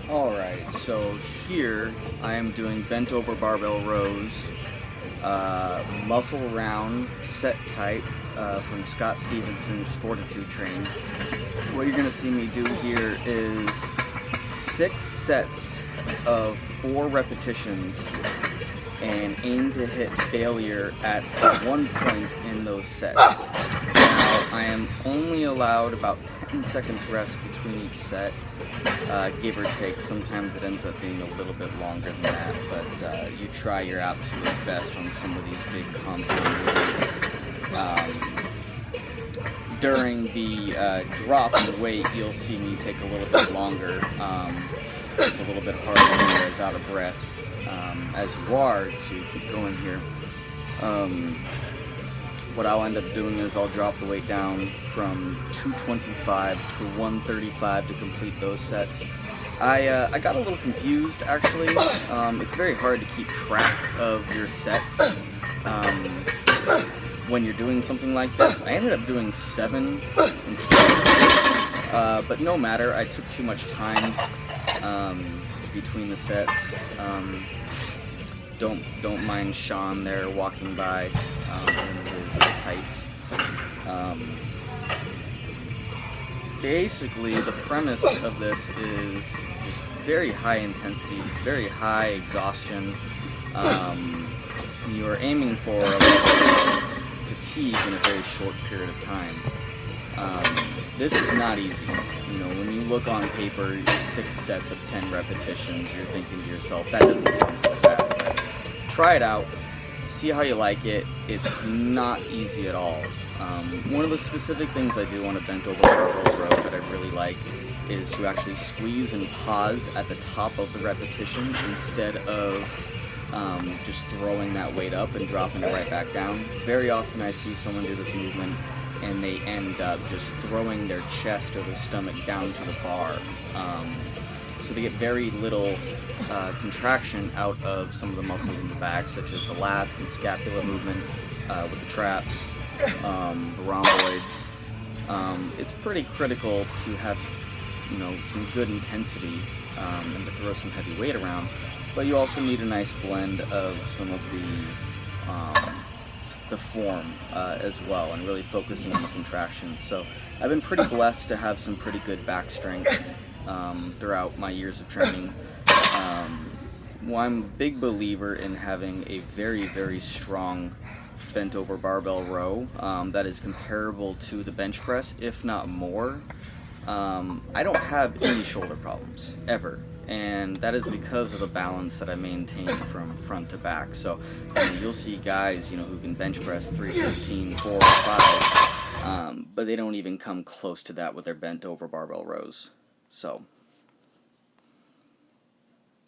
Alright, so here I am doing bent over barbell rows, muscle round set type from Stevenson's Fortitude training. What you're going to see me do here is 6 sets of 4 repetitions and aim to hit failure at one point in those sets. Now, I am only allowed about 10 seconds rest between each set, give or take. Sometimes it ends up being a little bit longer than that, but you try your absolute best on some of these big compound movements. During the drop in weight, you'll see me take a little bit longer. It's a little bit harder when you're as out of breath as you are to keep going here. What I'll end up doing is I'll drop the weight down from 225 to 135 to complete those sets. I got a little confused actually. It's very hard to keep track of your sets when you're doing something like this. I ended up doing 7 instead of 6, but no matter, I took too much time between the sets. Don't mind Sean there walking by in his tights. Basically, the premise of this is just very high intensity, very high exhaustion. You are aiming for a level of fatigue in a very short period of time. This is not easy. You know, when you look on paper, 6 sets of 10 repetitions, you're thinking to yourself, that doesn't sound so bad. But try it out, see how you like it. It's not easy at all. One of the specific things I do on a bent over barbell row that I really like is to actually squeeze and pause at the top of the repetition instead of just throwing that weight up and dropping it right back down. Very often I see someone do this movement and they end up just throwing their chest or their stomach down to the bar. So they get very little contraction out of some of the muscles in the back, such as the lats and scapula movement with the traps, the rhomboids. It's pretty critical to have, you know, some good intensity and to throw some heavy weight around, but you also need a nice blend of some of the form as well, and really focusing on the contractions. So I've been pretty blessed to have some pretty good back strength throughout my years of training. Well, I'm a big believer in having a very, very strong bent over barbell row that is comparable to the bench press, if not more. I don't have any shoulder problems, ever. And that is because of the balance that I maintain from front to back. So you'll see guys, you know, who can bench press 315, 4 or 5, but they don't even come close to that with their bent over barbell rows. So